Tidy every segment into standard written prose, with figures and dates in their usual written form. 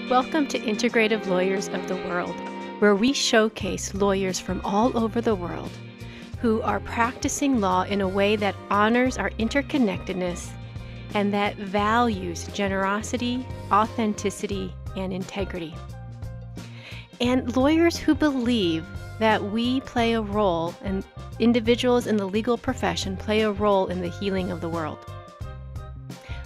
Welcome to Integrative Lawyers of the World, where we showcase lawyers from all over the world who are practicing law in a way that honors our interconnectedness and that values generosity, authenticity, and integrity. And lawyers who believe that we play a role, and individuals in the legal profession play a role in the healing of the world.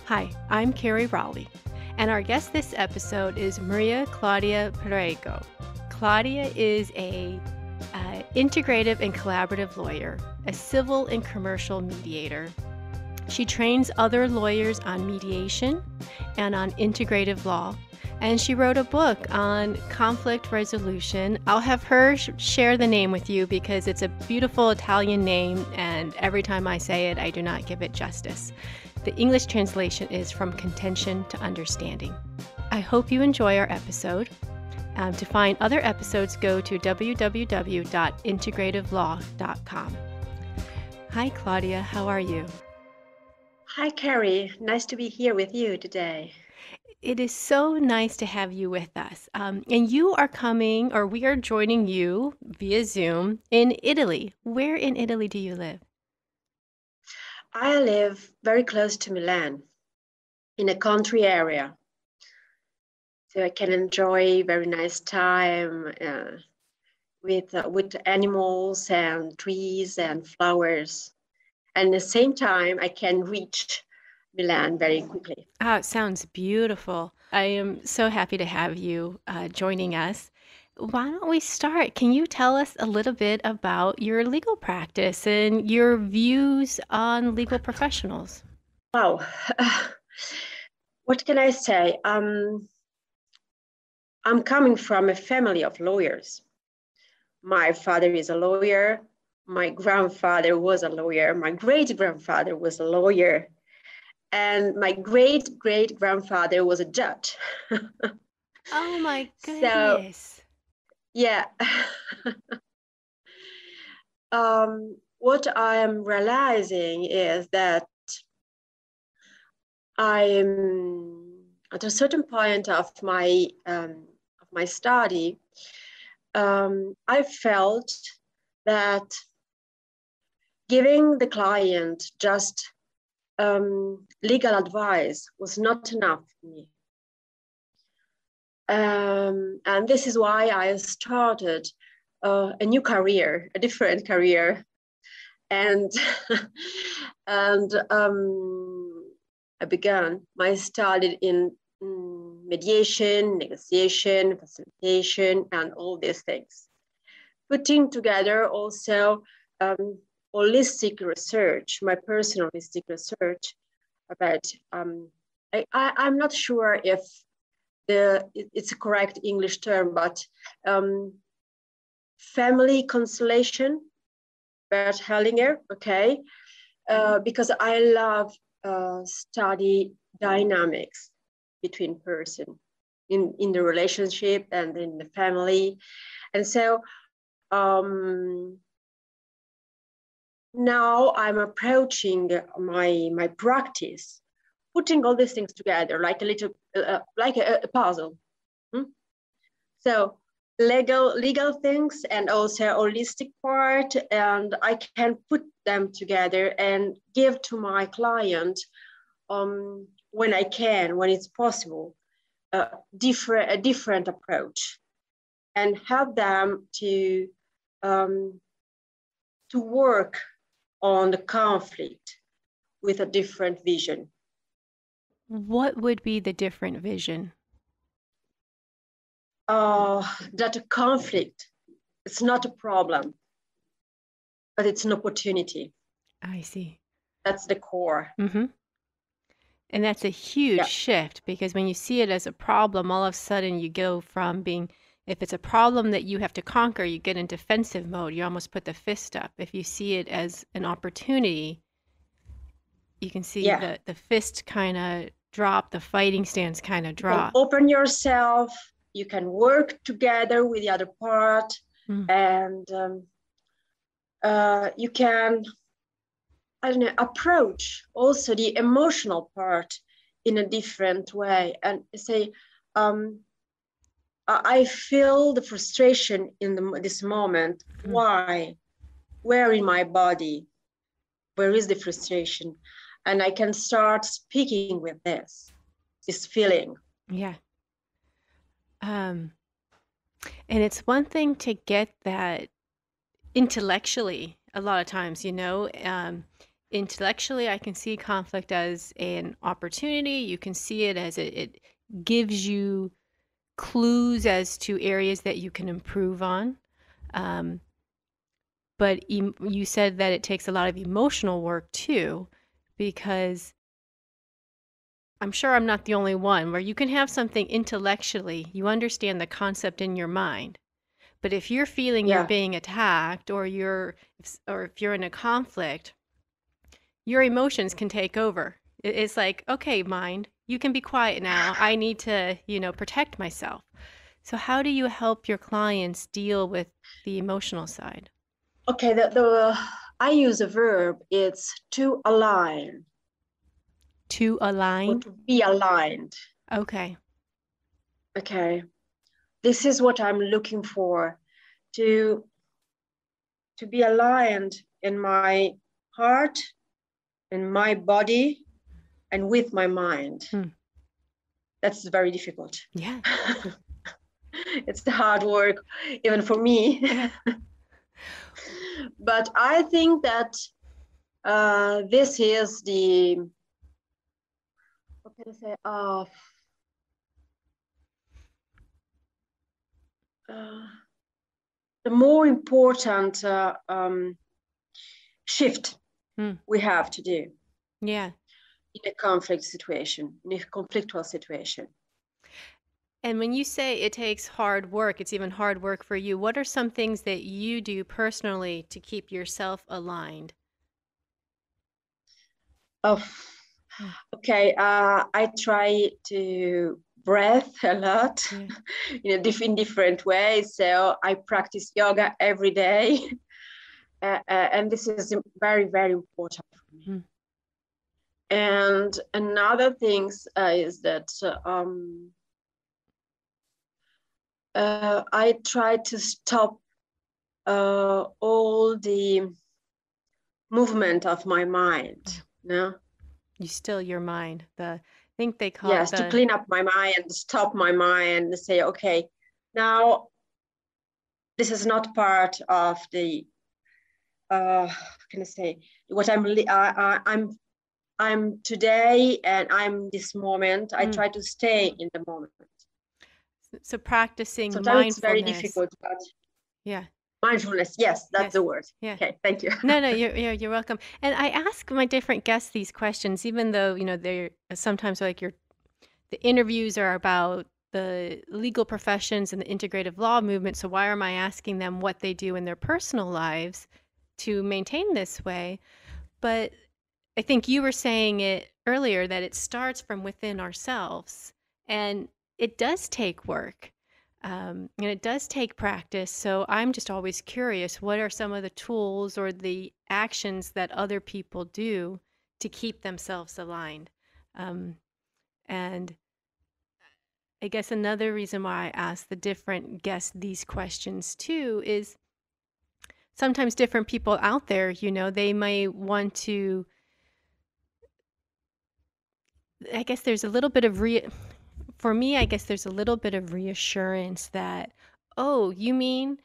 Hi, I'm Carrie Raleigh, and our guest this episode is MariaClaudia Perego. Claudia is a integrative and collaborative lawyer, a civil and commercial mediator. She trains other lawyers on mediation and on integrative law, and she wrote a book on conflict resolution. I'll have her share the name with you because it's a beautiful Italian name, and every time I say it, I do not give it justice. The English translation is From Contention to Understanding. I hope you enjoy our episode. To find other episodes, go to www.integrativelaw.com. Hi, Claudia. How are you? Hi, Carrie. Nice to be here with you today. It is so nice to have you with us. And you are coming, or we are joining you via Zoom in Italy. Where in Italy do you live? I live very close to Milan, in a country area. So I can enjoy very nice time with animals and trees and flowers. And at the same time, I can reach Milan very quickly. Oh, it sounds beautiful. I am so happy to have you joining us. Why don't we start? Can you tell us a little bit about your legal practice and your views on legal professionals? Wow. What can I say? I'm coming from a family of lawyers. My father is a lawyer. My grandfather was a lawyer. My great-grandfather was a lawyer. And my great-great-grandfather was a judge. Oh my goodness. So, yeah. What I am realizing is that I'm at a certain point of my study, I felt that giving the client just legal advice was not enough for me. And this is why I started a new career, a different career. And, I began my study in mediation, negotiation, facilitation, and all these things. Putting together also holistic research, my personal holistic research about, I'm not sure if it's a correct English term, but family constellation, Bert Hellinger, okay, because I love study dynamics between person in the relationship and in the family. And so now I'm approaching my practice, putting all these things together like a little, like a puzzle. So legal things and also holistic part, and I can put them together and give to my client when I can, when it's possible, a different approach, and help them to work on the conflict with a different vision. What would be the different vision? That a conflict, it's not a problem, but it's an opportunity. I see. That's the core. Mm-hmm. And that's a huge shift, because when you see it as a problem, all of a sudden you go from being, if it's a problem that you have to conquer, you get in defensive mode. You almost put the fist up. If you see it as an opportunity, you can see the fist kind of drop, the fighting stance kind of drop. Open yourself. You can work together with the other part, and you can, I don't know, approach also the emotional part in a different way and say, I feel the frustration in this moment. Why? Where in my body? Where is the frustration? And I can start speaking with this feeling. Yeah. And it's one thing to get that intellectually a lot of times, intellectually I can see conflict as an opportunity. You can see it as it gives you clues as to areas that you can improve on. But you said that it takes a lot of emotional work too, because I'm sure I'm not the only one where you can have something intellectually, you understand the concept in your mind. But if you're feeling you're being attacked or if you're in a conflict, your emotions can take over. It's like, okay, mind, you can be quiet now. I need to, protect myself. So how do you help your clients deal with the emotional side? Okay, I use a verb. It's to align. To align? Or to be aligned. Okay. Okay. This is what I'm looking for. To be aligned in my heart, in my body, and with my mind. That's very difficult. Yeah. It's the hard work, even for me. Yeah. But I think that this is the, what can I say, the more important shift we have to do. Yeah. In a conflict situation, in a conflictual situation. And when you say it takes hard work, it's even hard work for you. What are some things that you do personally to keep yourself aligned? Oh, okay. I try to breathe a lot in different ways. So I practice yoga every day. And this is very, very important for me. And another thing is that I try to stop all the movement of my mind. No, you still your mind. I think they call it to clean up my mind, stop my mind, and say, okay, now this is not part of the. Can I say what I'm today, and I'm this moment. I try to stay in the moment. So practicing sometimes mindfulness. It's very difficult, but yeah. Mindfulness, yes, that's the word. Yeah. Okay, thank you. No, you're welcome. And I ask my different guests these questions, even though they're sometimes like the interviews are about the legal professions and the integrative law movement. So why am I asking them what they do in their personal lives to maintain this way? But I think you were saying it earlier that it starts from within ourselves, and it does take work. And it does take practice. So I'm just always curious, what are some of the tools or the actions that other people do to keep themselves aligned? And I guess another reason why I ask the different guests these questions too is sometimes different people out there, they may want to, I guess there's a little bit of for me, I guess there's a little bit of reassurance that, oh, you mean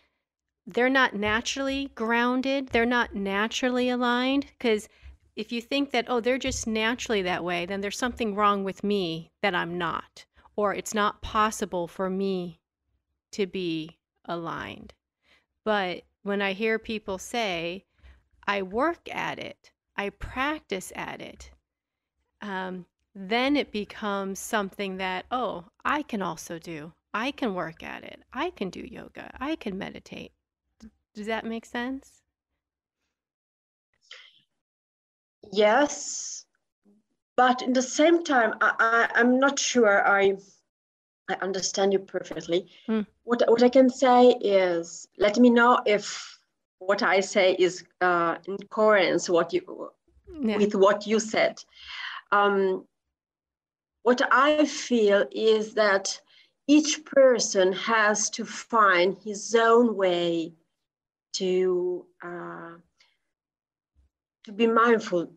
they're not naturally grounded? They're not naturally aligned? Because if you think that, oh, they're just naturally that way, then there's something wrong with me that I'm not, or it's not possible for me to be aligned. But when I hear people say, I work at it, I practice at it, then it becomes something that, oh, I can also do. I can work at it. I can do yoga. I can meditate. Does that make sense? Yes, but in the same time, I'm not sure I understand you perfectly. What I can say is, let me know if what I say is in coherence with what you said. what I feel is that each person has to find his own way to be mindful,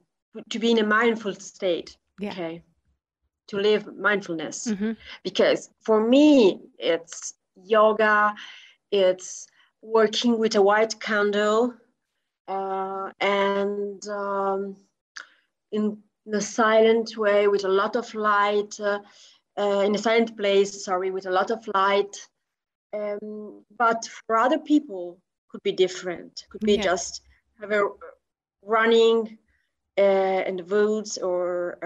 to be in a mindful state. Yeah. Okay, to live mindfulness. Mm-hmm. Because for me, it's yoga, it's working with a white candle, and in a silent way with a lot of light, in a silent place, sorry, with a lot of light. But for other people, could be different. Could be Yeah. just have a running in the woods, or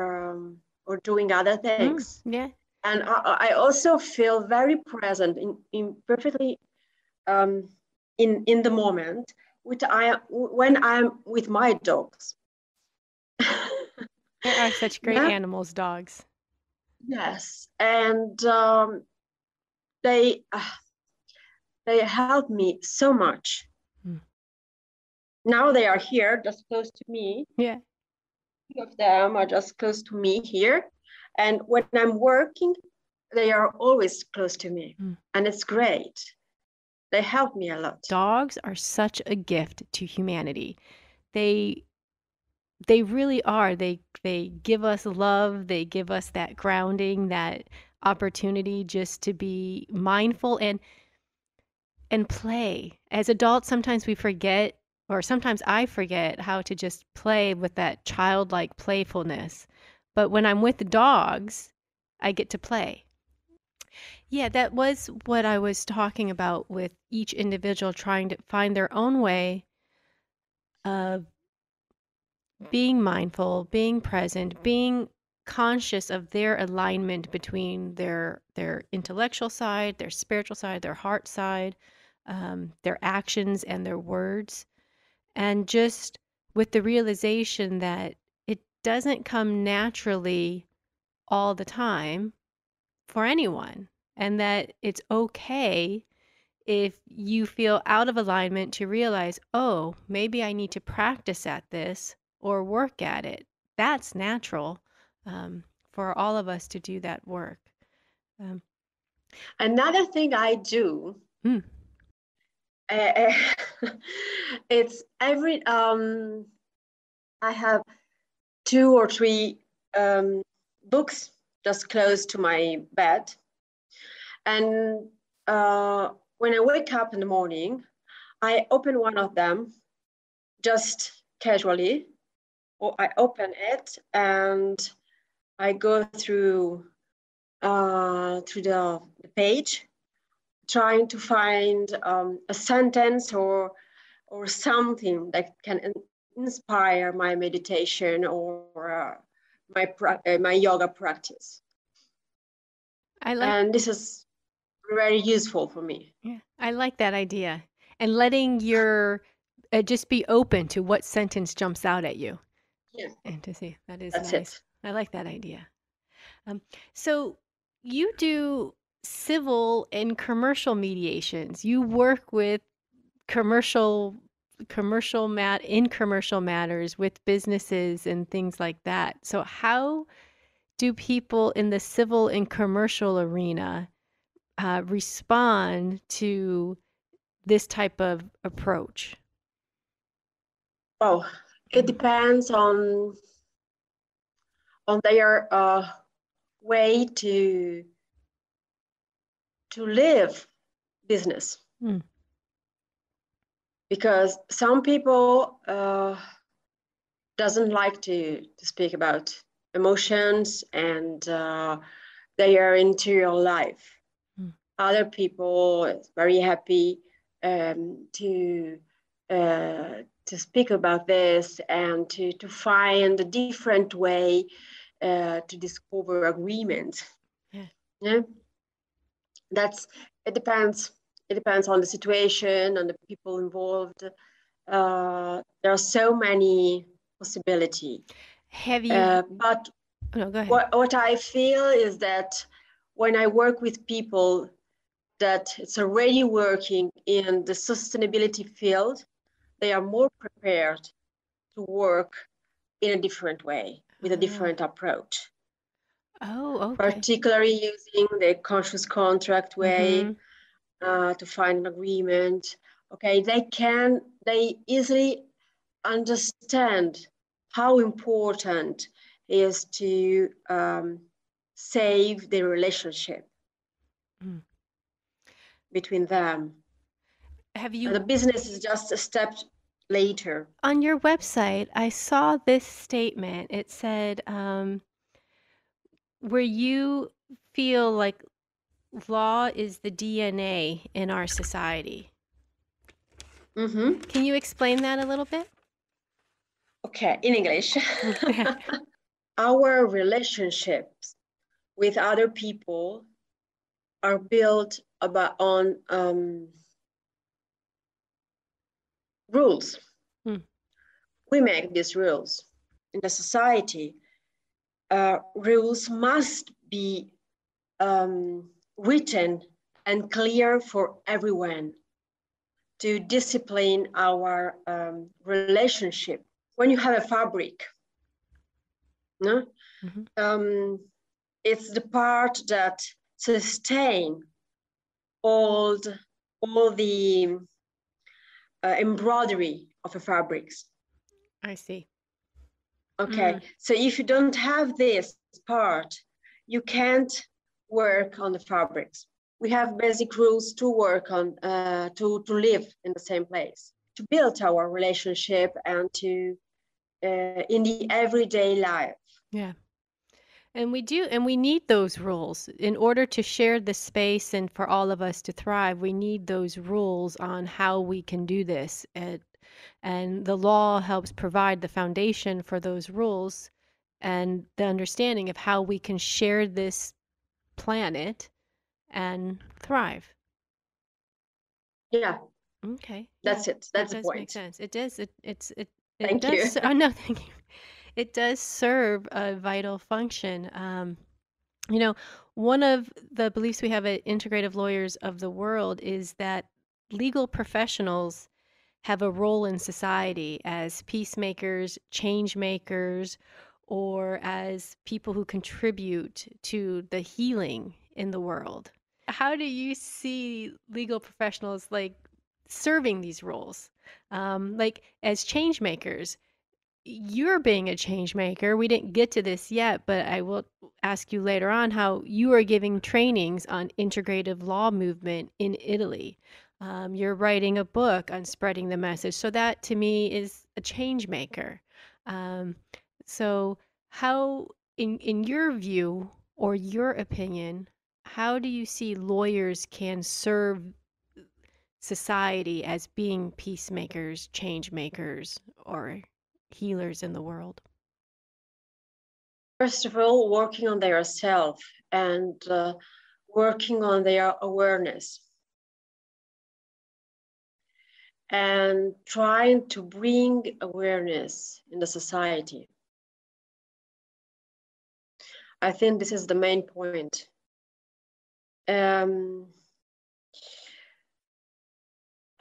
doing other things. Yeah. And I also feel very present in perfectly in the moment when I'm with my dogs. They are such great Yeah. animals, dogs. Yes, and they help me so much. Mm. Now they are here, just close to me. Yeah. Two of them are just close to me here, and when I'm working, they are always close to me, and it's great. They help me a lot. Dogs are such a gift to humanity. They really are. They give us love. They give us that grounding, that opportunity just to be mindful and play. As adults, sometimes we forget, or sometimes I forget how to just play with that childlike playfulness. But when I'm with the dogs, I get to play. Yeah, that was what I was talking about, with each individual trying to find their own way of being mindful, being present, being conscious of their alignment between their intellectual side, their spiritual side, their heart side, their actions and their words, and just with the realization that it doesn't come naturally all the time for anyone, and that it's okay if you feel out of alignment to realize, oh, maybe I need to practice at this or work at it. That's natural, for all of us to do that work. Another thing I do, Hmm. it's I have 2 or 3 books just close to my bed, and when I wake up in the morning, I open one of them just casually, or I open it and I go through the page, trying to find a sentence or something that can inspire my meditation or my yoga practice. And this is very useful for me. Yeah, I like that idea. And letting your just be open to what sentence jumps out at you. Yeah, And to see, that is that's nice. it. I like that idea. So you do civil and commercial mediations. You work with commercial matters with businesses and things like that. So how do people in the civil and commercial arena respond to this type of approach? Oh, it depends on their way to live business. Because some people doesn't like to speak about emotions and their interior life. Other people is very happy to speak about this and to find a different way to discover agreement. Yeah, it depends. It depends on the situation, on the people involved. There are so many possibilities. Have you? But No, go ahead. what I feel is that when I work with people that it's already working in the sustainability field, they are more prepared to work in a different way with a different approach. Oh, okay. particularly using the conscious contract way Mm-hmm. to find an agreement. Okay, they easily understand how important is to save the relationship Mm. between them. Have The you, business is just a step later. on your website, I saw this statement. It said, where you feel like law is the DNA in our society. Mm-hmm. Can you explain that a little bit? Okay, in English. Our relationships with other people are built on rules. Hmm. We make these rules. In the society, rules must be written and clear for everyone to discipline our relationship. When you have a fabric, no? Mm-hmm. It's the part that sustain all the embroidery of the fabrics. I see. Okay, so if you don't have this part, you can't work on the fabrics. We have basic rules to work on, to live in the same place, to build our relationship and to in the everyday life. Yeah. And we do, and we need those rules in order to share the space and for all of us to thrive. We need those rules on how we can do this. And the law helps provide the foundation for those rules and the understanding of how we can share this planet and thrive. Yeah, Okay. Yeah, that's it. that That's the does make point. sense. It does. It Thank you. does. Oh, no, thank you. It does serve a vital function. You know, one of the beliefs we have at Integrative Lawyers of the World is that legal professionals have a role in society as peacemakers, change makers, or as people who contribute to the healing in the world. How do you see legal professionals like serving these roles? Like as change makers, you're being a change maker. We didn't get to this yet, but I will ask you later on how you are giving trainings on integrative law movement in Italy. You're writing a book on spreading the message. So that to me is a change maker. Um, so how, in your view or your opinion, how do you see lawyers can serve society as being peacemakers, change makers, or healers in the world? First of all, working on their self and working on their awareness and trying to bring awareness in the society. I think this is the main point.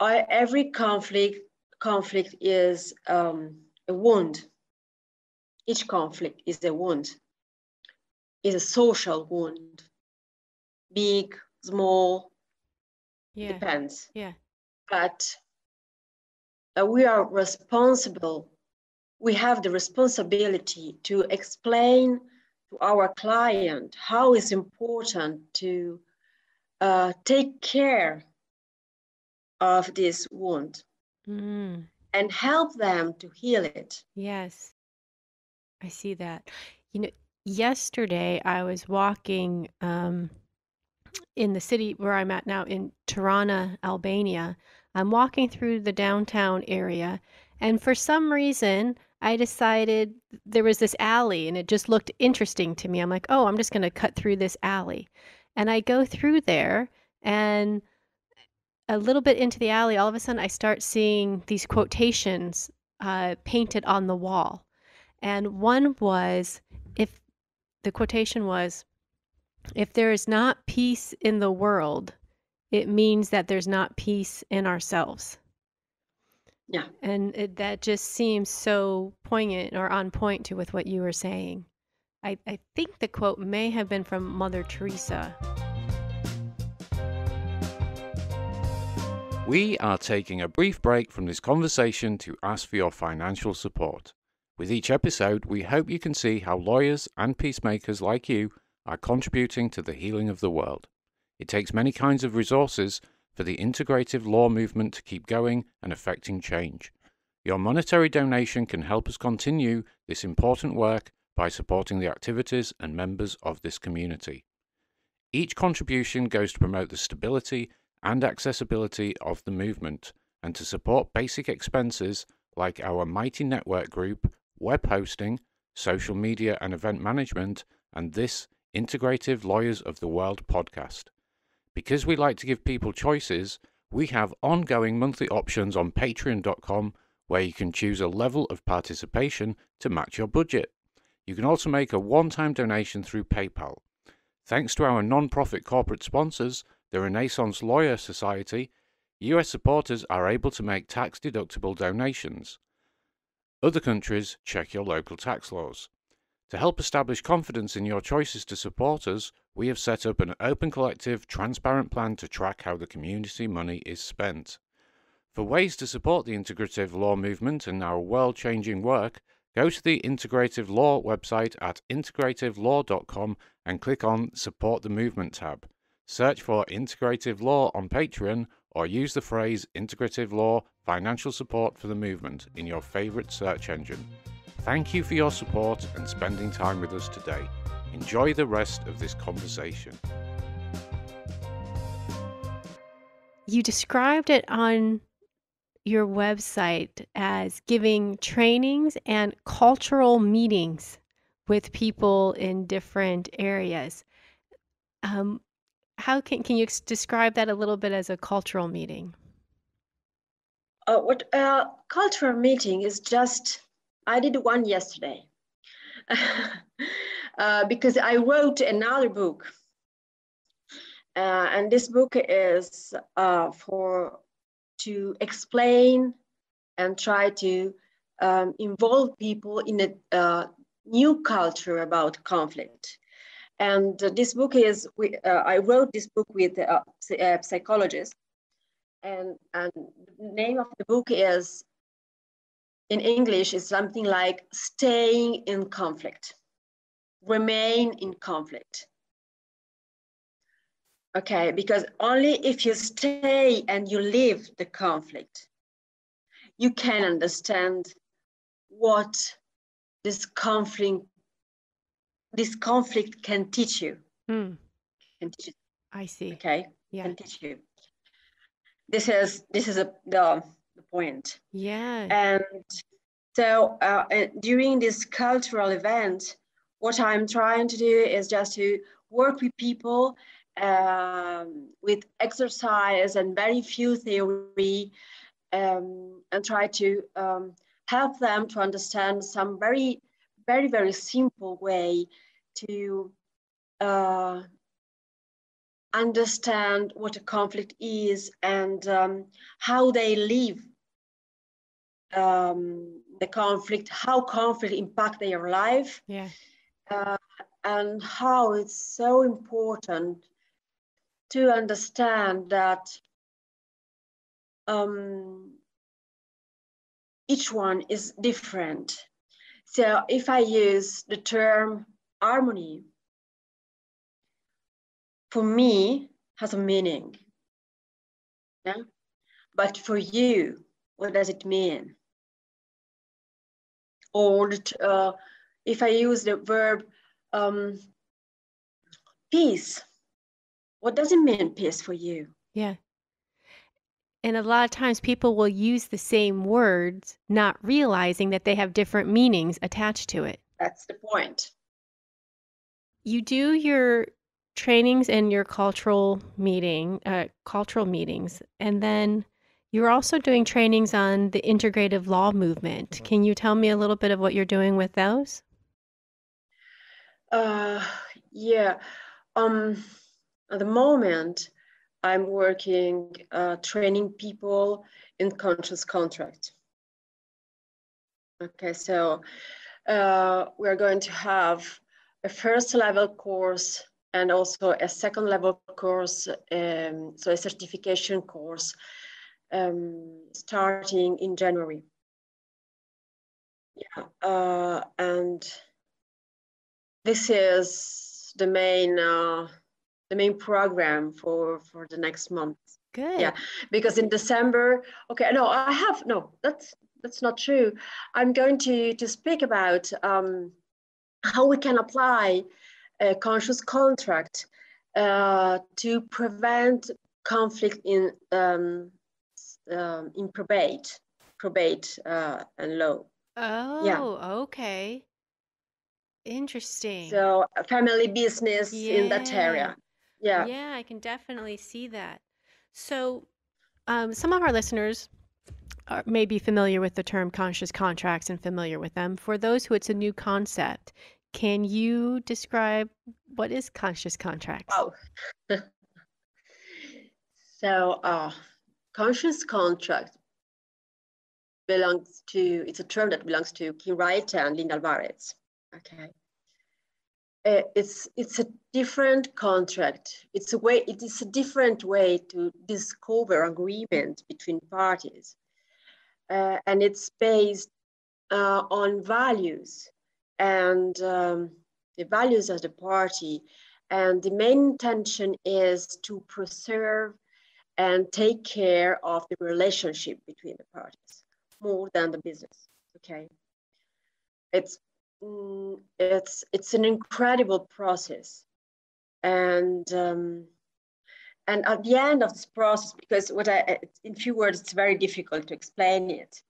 Every conflict is a wound. Each conflict is a wound, is a social wound. Big, small, it Yeah, depends. yeah, But we are responsible. We have the responsibility to explain to our client how it's important to take care of this wound and help them to heal it. yes, I see that. You know, yesterday I was walking in the city where I'm at now in Tirana, Albania. I'm walking through the downtown area, and for some reason, I decided there was this alley and it just looked interesting to me. I'm like, oh, I'm just going to cut through this alley. And I go through there, and a little bit into the alley, all of a sudden I start seeing these quotations painted on the wall. And one was, if the quotation was, if there is not peace in the world, it means that there's not peace in ourselves. Yeah. And that just seems so poignant or on point to with what you were saying. I think the quote may have been from Mother Teresa. We are taking a brief break from this conversation to ask for your financial support. With each episode, we hope you can see how lawyers and peacemakers like you are contributing to the healing of the world. It takes many kinds of resources for the integrative law movement to keep going and affecting change. Your monetary donation can help us continue this important work by supporting the activities and members of this community. Each contribution goes to promote the stability and accessibility of the movement and to support basic expenses like our mighty network group, web hosting, social media and event management, and this Integrative Lawyers of the World podcast. Because we like to give people choices, we have ongoing monthly options on patreon.com where you can choose a level of participation to match your budget. You can also make a one-time donation through PayPal. Thanks to our non-profit corporate sponsors, the Renaissance Lawyer Society, US supporters are able to make tax-deductible donations. Other countries, check your local tax laws. To help establish confidence in your choices to support us, we have set up an open, collective, transparent plan to track how the community money is spent. For ways to support the integrative law movement and our world-changing work, go to the Integrative Law website at integrativelaw.com and click on Support the Movement tab. Search for Integrative Law on Patreon or use the phrase Integrative Law Financial Support for the Movement in your favorite search engine. Thank you for your support and spending time with us today. Enjoy the rest of this conversation. You described it on your website as giving trainings and cultural meetings with people in different areas. How can you describe that a little bit as a cultural meeting? What cultural meeting is just, I did one yesterday because I wrote another book. And this book is to explain and try to involve people in a new culture about conflict. And this book is, I wrote this book with a psychologist, and the name of the book is, in English, is something like Staying in Conflict, Remain in Conflict. Okay, because only if you stay and you live the conflict, you can understand what this conflict can teach you. Can teach you. I see. Okay, yeah. Can teach you. This is the point. Yeah. And so during this cultural event, what I'm trying to do is just to work with people with exercise and very few theory, and try to help them to understand some very, very, very simple way to understand what a conflict is and how they live the conflict, how conflict impact their life, and how it's so important to understand that each one is different. So if I use the term harmony, for me has a meaning, yeah? But for you, what does it mean? Or if I use the verb peace, what does it mean, peace, for you? Yeah. And a lot of times people will use the same words, not realizing that they have different meanings attached to it. That's the point. You do your trainings and your cultural meetings, and then you're also doing trainings on the integrative law movement. Can you tell me a little bit of what you're doing with those? Yeah. At the moment, I'm working training people in conscious contract. Okay, so we're going to have a first level course and also a second level course, so a certification course starting in January. Yeah, and this is the main program for the next month. Good. Yeah, because in December, okay, no, that's not true. I'm going to speak about how we can apply a conscious contract to prevent conflict in probate and law. Oh, Yeah. okay. Interesting. So family business in that area. Yeah. Yeah, I can definitely see that. So, some of our listeners may be familiar with the term conscious contracts and familiar with them. For those who it's a new concept, can you describe what is conscious contracts? Wow. So conscious contract it's a term that belongs to Kim Wright and Linda Alvarez. Okay. It's a different contract. It is a different way to discover agreement between parties. And it's based on values and the values of the party. And the main intention is to preserve and take care of the relationship between the parties more than the business. Okay, it's an incredible process, and at the end of this process, because in few words, it's very difficult to explain it.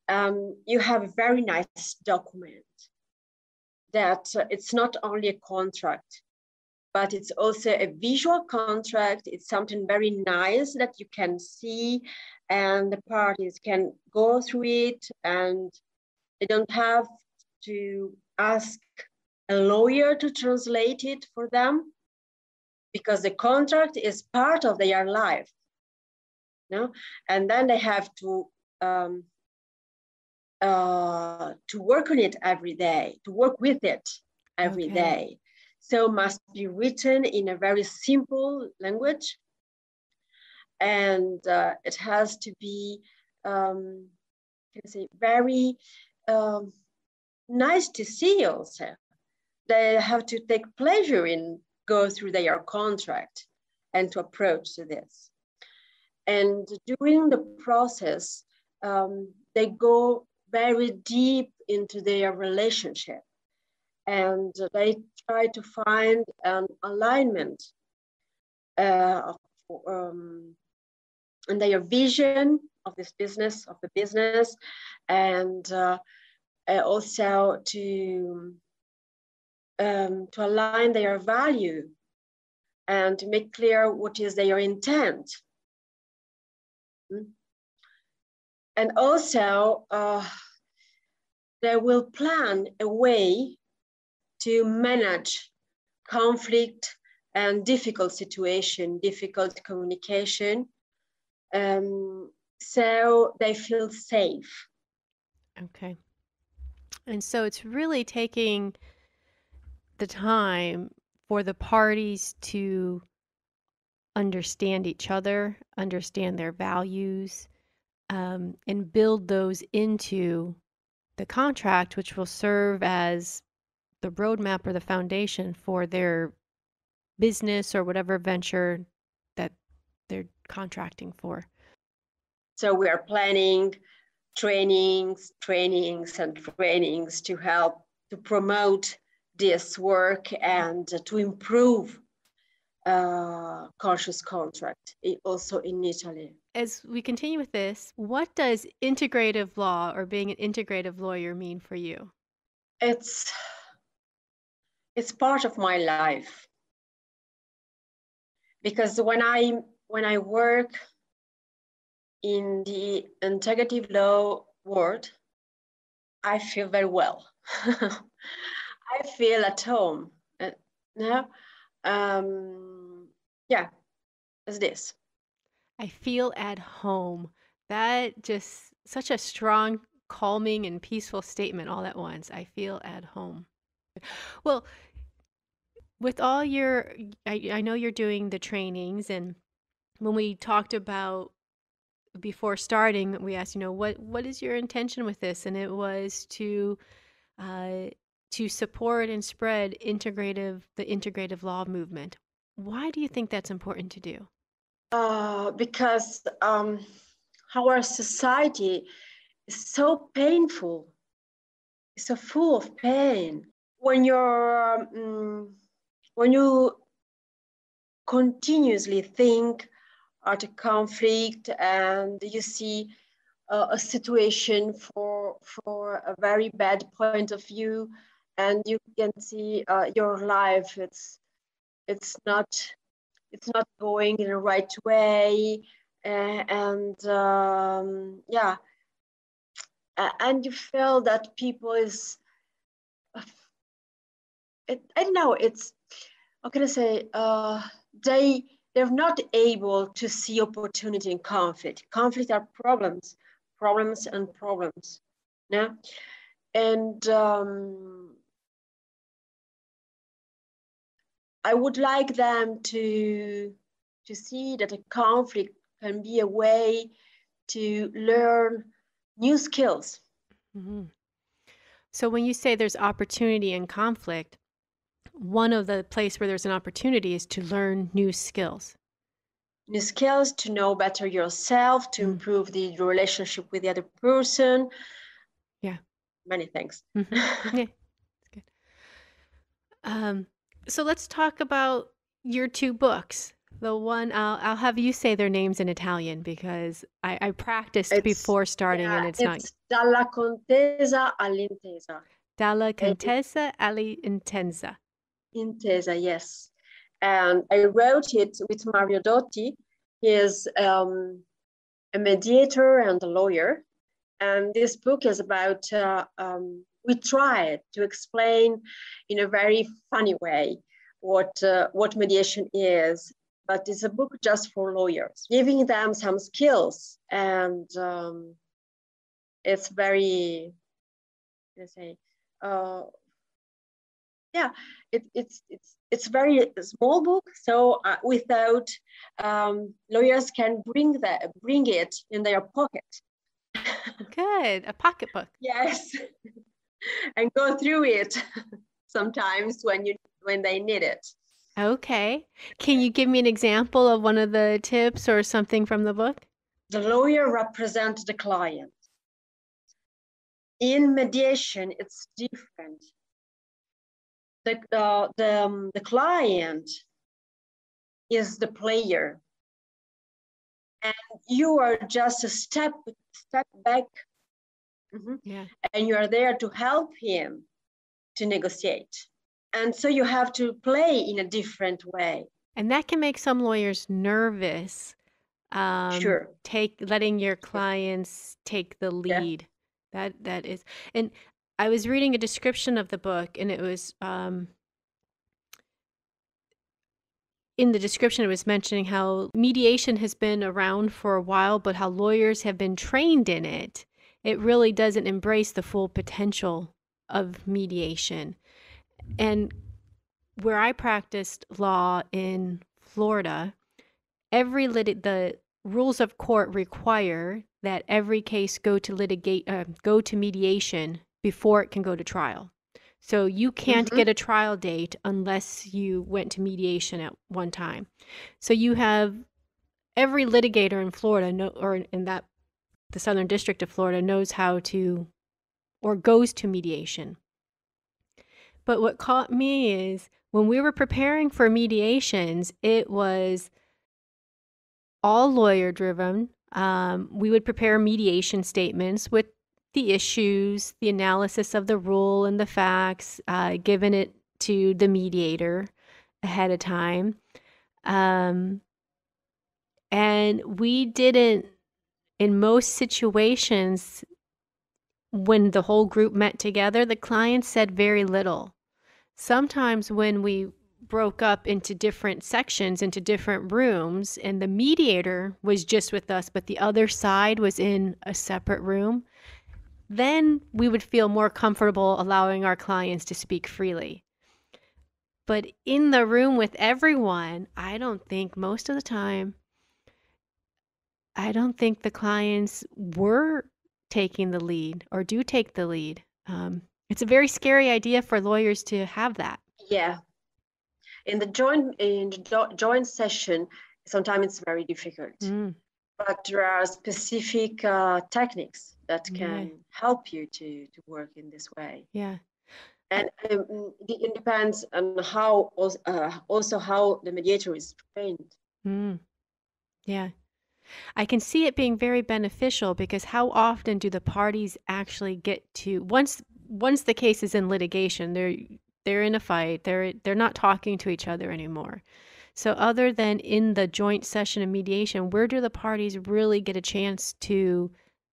You have a very nice document that it's not only a contract, but it's also a visual contract. It's something very nice that you can see, and the parties can go through it, and they don't have to ask a lawyer to translate it for them, because the contract is part of their life. No? And then they have to work on it every day, to work with it every day. So must be written in a very simple language, and it has to be very nice to see. Also, they have to take pleasure in go through their contract and to approach to this. And during the process, they go very deep into their relationship, and they try to find an alignment and their vision of this business, of the business, and also to align their value and to make clear what is their intent. And also, they will plan a way to manage conflict and difficult situation, difficult communication, so they feel safe. Okay. And so it's really taking the time for the parties to understand each other, understand their values, and build those into the contract, which will serve as the roadmap or the foundation for their business or whatever venture that they're contracting for. So we are planning trainings to help to promote this work and to improve conscious contract also in Italy. As we continue with this, what does integrative law or being an integrative lawyer mean for you? It's part of my life, because when I work in the integrative law world, I feel very well. I feel at home. Yeah, it's this. I feel at home. That just such a strong, calming, and peaceful statement all at once. I feel at home. Well, With all your, I know you're doing the trainings, and when we talked about before starting, we asked, what is your intention with this? And it was uh, to support and spread the integrative law movement. Why do you think that's important to do? Because our society is so painful, it's so full of pain. When you continuously think at a conflict and you see a situation for a very bad point of view, and you can see your life, it's not going in the right way, and you feel that people is I don't know, it's, how can I say, they're not able to see opportunity in conflict. Conflict are problems and problems. Yeah. And I would like them to see that a conflict can be a way to learn new skills. Mm-hmm. So when you say there's opportunity in conflict, one of the place where there's an opportunity is to learn new skills. New skills to know better yourself, to improve the relationship with the other person. Yeah. Many things. Mm-hmm. Yeah, that's good. So let's talk about your two books. The one, I'll have you say their names in Italian because I practiced before starting, and it's not. Dalla Contesa all'Intesa. Dalla Contesa all'Intesa. Intesa, yes. And I wrote it with Mario Dotti. He is a mediator and a lawyer. And this book is about, we try to explain in a very funny way what mediation is, but it's a book just for lawyers, giving them some skills. And it's very, let's say, it's very small book, so without lawyers can bring it in their pocket. Good, a pocketbook. Yes, and go through it sometimes when they need it. Okay, can you give me an example of one of the tips or something from the book? The lawyer represents the client. In mediation, it's different. The client is the player, and you are just a step back. Mm-hmm. Yeah. And you are there to help him to negotiate. And so you have to play in a different way. And that can make some lawyers nervous. Sure. Letting your clients take the lead. Yeah. That is. And I was reading a description of the book, and it was in the description, it was mentioning how mediation has been around for a while, but how lawyers have been trained in it. It really doesn't embrace the full potential of mediation. And where I practiced law in Florida, the rules of court require that every case go to mediation before it can go to trial. So you can't get a trial date unless you went to mediation at one time. So you have every litigator in Florida, the Southern District of Florida, knows how to, or goes to mediation. But what caught me is when we were preparing for mediations, it was all lawyer driven. We would prepare mediation statements with the issues, the analysis of the rule and the facts, given it to the mediator ahead of time. And we didn't, in most situations, when the whole group met together, the client said very little. Sometimes when we broke up into different sections, into different rooms, and the mediator was just with us, but the other side was in a separate room, then we would feel more comfortable allowing our clients to speak freely. But in the room with everyone, I don't think most of the time, I don't think the clients were taking the lead or do take the lead. It's a very scary idea for lawyers to have that. Yeah. In the joint session, sometimes it's very difficult. But there are specific techniques that can help you to work in this way. Yeah. And it depends on how also how the mediator is trained. Yeah. I can see it being very beneficial because how often do the parties actually get to once the case is in litigation, they're in a fight, they're not talking to each other anymore. So other than in the joint session of mediation, where do the parties really get a chance to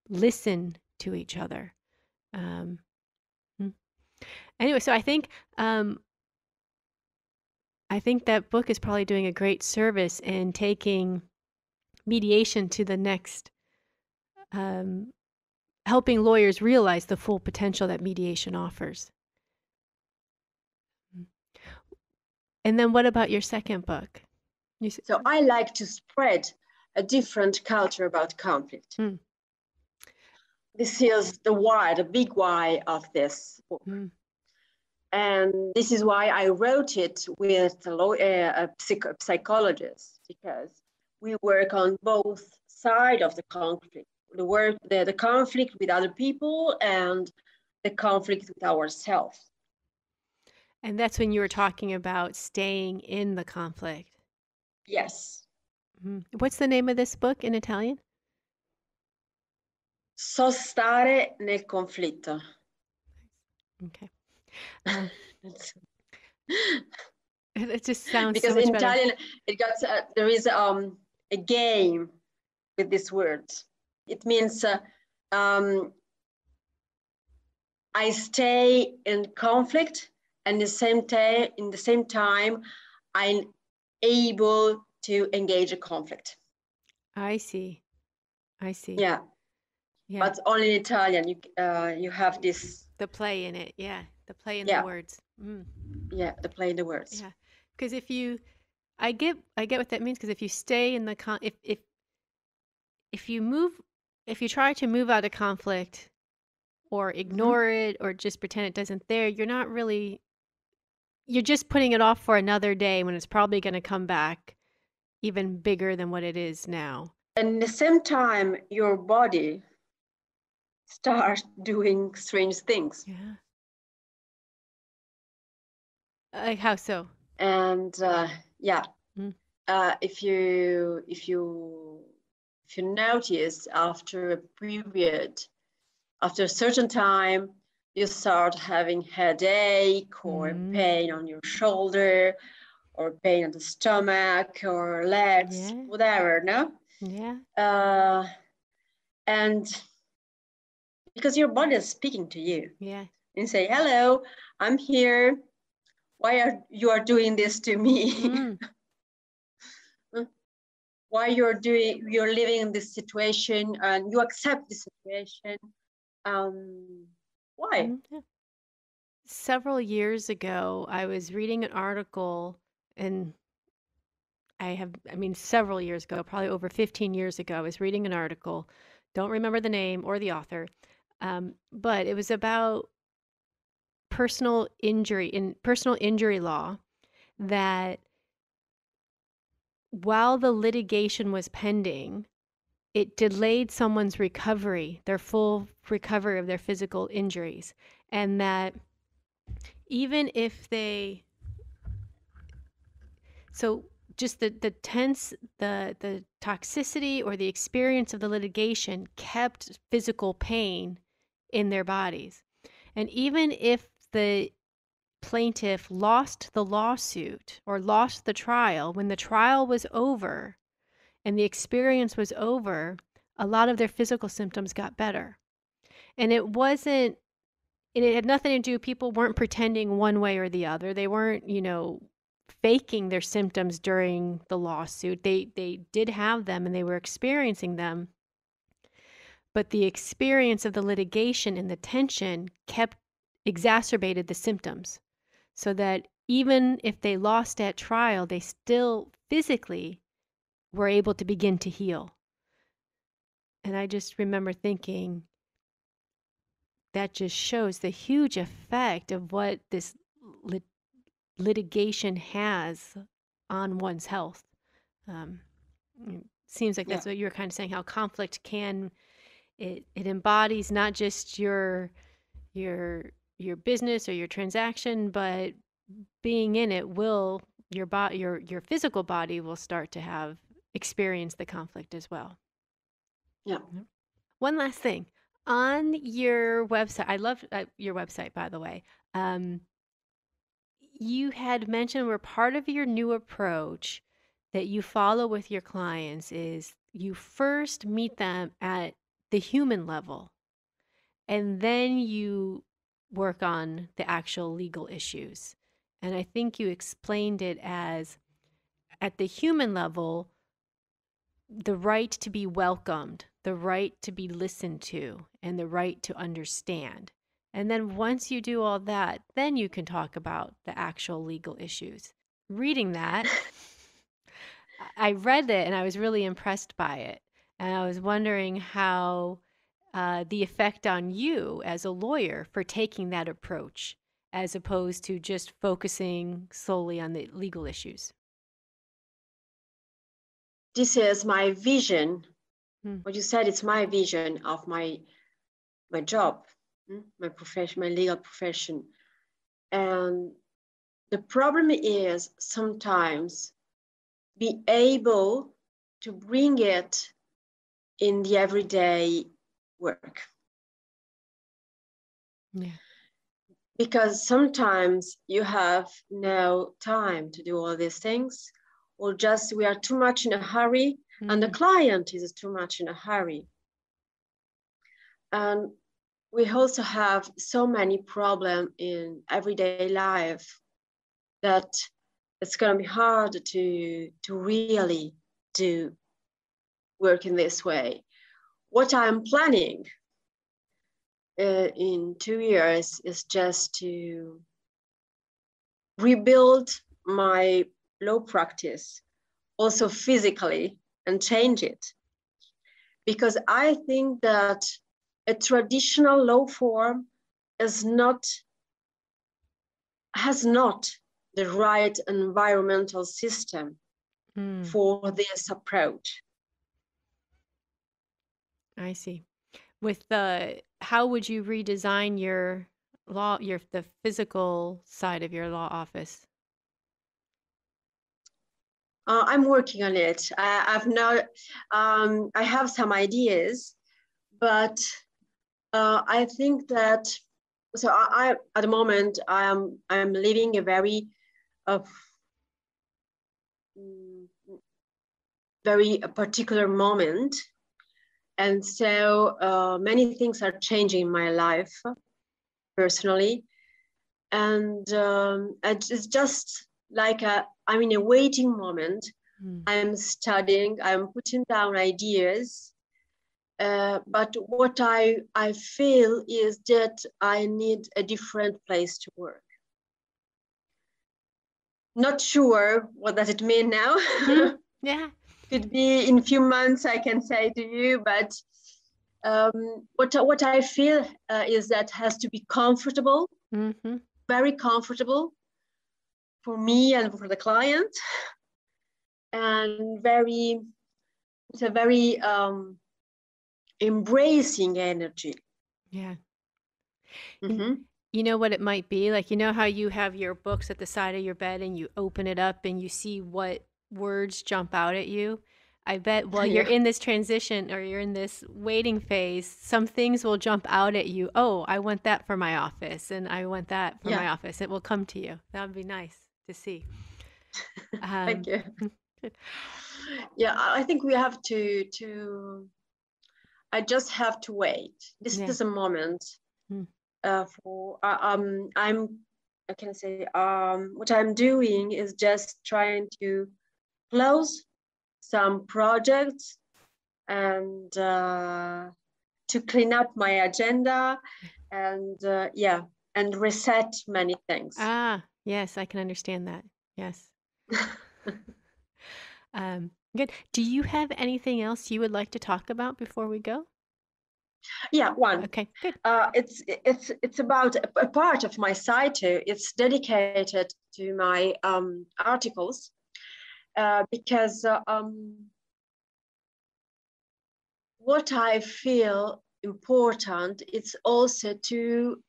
listen to each other? Anyway, so I think that book is probably doing a great service in taking mediation to the next, helping lawyers realize the full potential that mediation offers. And then what about your second book? So I like to spread a different culture about conflict. This is the big why of this book. And this is why I wrote it with a psychologist, because we work on both sides of the conflict, the conflict with other people and the conflict with ourselves. And that's when you were talking about staying in the conflict. Yes. What's the name of this book in Italian? So stare nel conflitto. Okay. It just sounds because so much in better. Italian there is a game with this word. It means I stay in conflict, and in the same time I'm able to engage a conflict. I see. Yeah. But only in Italian you have this. The play in it, the play in the words. Yeah, the play in the words. Yeah, because I get what that means. Because if you stay in the if you try to move out of conflict or ignore it or just pretend it doesn't there, you're just putting it off for another day when it's probably going to come back even bigger than what it is now. And at the same time, your body starts doing strange things. Yeah. Like how so? And if you notice after a period, after a certain time, you start having headache or pain on your shoulder or pain on the stomach or legs, whatever, no? Yeah. And because your body is speaking to you. Yeah. And say, hello, I'm here. Why are you doing this to me? Why you're living in this situation and you accept this situation? Why? Several years ago, I was reading an article, and several years ago, probably over 15 years ago, I was reading an article. Don't remember the name or the author, but it was about personal injury law, that while the litigation was pending, it delayed someone's recovery, their full recovery of their physical injuries. And that even if just the toxicity or the experience of the litigation kept physical pain in their bodies. And even if the plaintiff lost the lawsuit or lost the trial, when the trial was over and the experience was over, a lot of their physical symptoms got better. And it had nothing to do, people weren't pretending one way or the other. They weren't, faking their symptoms during the lawsuit. They did have them and they were experiencing them. But the experience of the litigation and the tension exacerbated the symptoms, so that even if they lost at trial, they still physically were able to begin to heal. And I just remember thinking, that just shows the huge effect of what this litigation has on one's health. It seems like that's what you were kind of saying, how conflict it embodies not just your business or your transaction, but being in it your physical body will start to experience the conflict as well. Yeah. One last thing. On your website, I love your website, by the way. You had mentioned where part of your new approach that you follow with your clients is you first meet them at the human level, and then you work on the actual legal issues. And I think you explained it as, at the human level, the right to be welcomed, the right to be listened to, and the right to understand. And then once you do all that, then you can talk about the actual legal issues. Reading that, I read it and I was really impressed by it. And I was wondering how the effect on you as a lawyer for taking that approach, as opposed to just focusing solely on the legal issues. This is my vision. What you said, it's my vision of my job, my profession, my legal profession. And the problem is sometimes be able to bring it in the everyday work. Yeah. Because sometimes you have no time to do all these things, or just we are too much in a hurry, and the client is too much in a hurry. And we also have so many problems in everyday life that it's going to be hard to really do work in this way. What I'm planning in 2 years is just to rebuild my law practice, also physically, and change it. Because I think that a traditional law form has not the right environmental system for this approach. I see. How would you redesign your the physical side of your law office? I'm working on it. I have some ideas, but I think that, so I at the moment I'm living a very particular moment, and so many things are changing in my life personally, and it's just like I'm in a waiting moment. I'm studying, I'm putting down ideas, but what I feel is that I need a different place to work. Not sure what does it mean now. Yeah. Could be in a few months I can say to you, but what I feel is that has to be comfortable, very comfortable for me and for the client, and it's a very embracing energy. Yeah. You know what it might be? Like, you know how you have your books at the side of your bed and you open it up and you see what words jump out at you? I bet while you're in this transition or you're in this waiting phase, some things will jump out at you. Oh, I want that for my office, and I want that for my office. It will come to you. That would be nice to see. Thank you. Yeah, I think we have to I just have to wait. This is a moment for I can say what I'm doing is just trying to close some projects and to clean up my agenda and and reset many things. Yes, I can understand that. Yes. Good. Do you have anything else you would like to talk about before we go? Yeah, one. Okay, good. It's about a part of my site too. It's dedicated to my articles because what I feel important is also to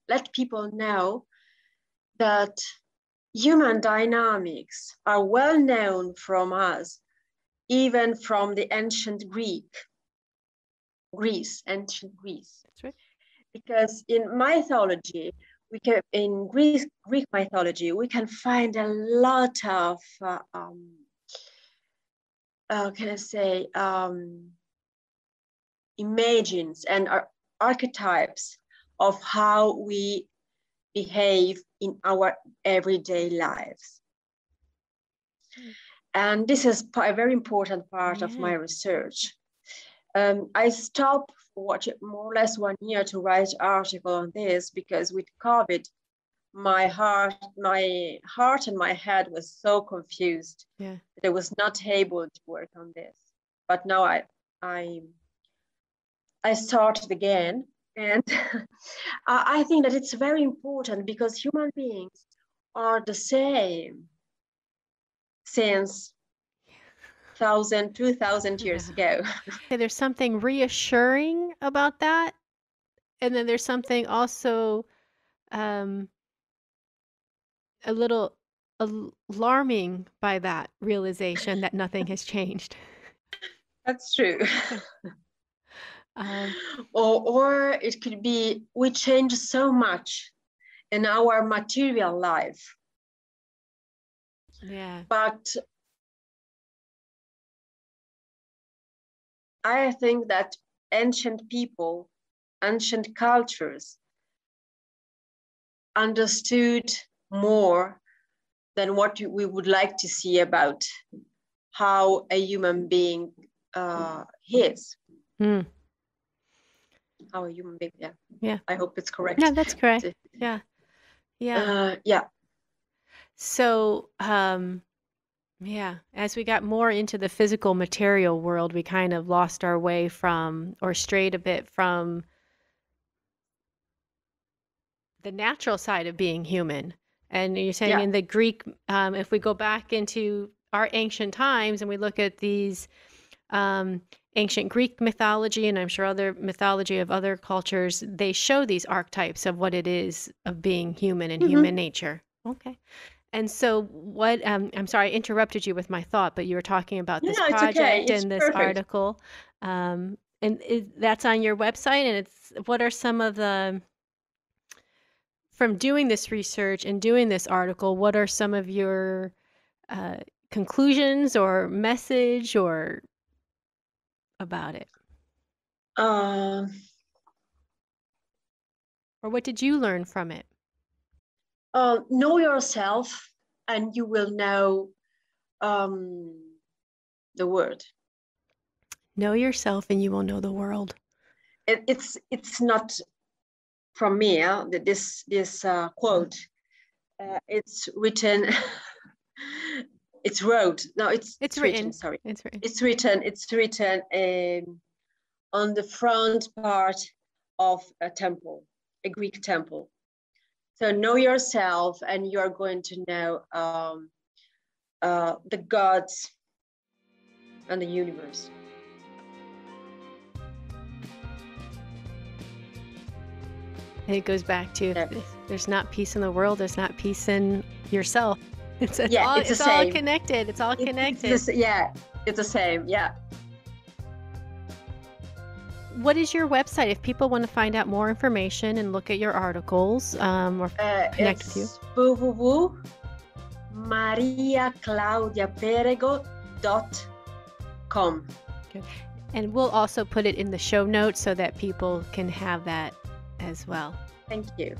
let people know that human dynamics are well known from us, even from the ancient ancient Greece. That's right. Because in mythology, in Greek mythology, we can find a lot of, can I say, images and archetypes of how we behave in our everyday lives. And this is a very important part of my research. I stopped for more or less 1 year to write an article on this because with COVID, my heart and my head was so confused that I was not able to work on this. But now I started again, and I think that it's very important because human beings are the same since 2,000 years ago. There's something reassuring about that, and then there's something also a little alarming by that realization that nothing has changed. That's true. Or it could be we change so much in our material life. Yeah. But I think that ancient people, ancient cultures understood more than what we would like to see about how a human being is. How a human being, yeah. I hope it's correct. No, that's correct. Yeah. So, as we got more into the physical material world, we kind of lost our way from, or strayed a bit from, the natural side of being human. And you're saying in the Greek, if we go back into our ancient times and we look at these ancient Greek mythology, and I'm sure other mythology of other cultures, they show these archetypes of what it is of being human and human nature. Okay. And so what, I'm sorry, I interrupted you with my thought, but you were talking about this project and this article. And that's on your website, and what are some of the, from doing this research and doing this article, what are some of your conclusions or message or about it? Or what did you learn from it? Know yourself and you will know the world. Know yourself and you will know the world. It's not from me, this quote. It's written, it's wrote. No, it's written. Sorry, it's written. It's written on the front part of a temple, a Greek temple. So know yourself, and you are going to know the gods and the universe. And it goes back to if there's not peace in the world, there's not peace in yourself. It's all connected. It's all connected. It's the same. Yeah. What is your website if people want to find out more information and look at your articles or connect with you? www.MariaClaudiaPerego.com. Okay. And we'll also put it in the show notes so that people can have that as well. Thank you.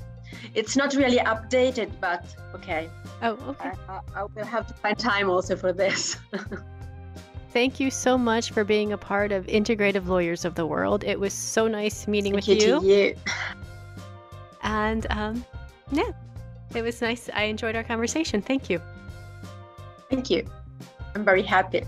It's not really updated, but okay. Oh, okay. I will have to find time also for this. Thank you so much for being a part of Integrative Lawyers of the World. It was so nice meeting with you. Thank you to you. And It was nice. I enjoyed our conversation. Thank you. Thank you. I'm very happy.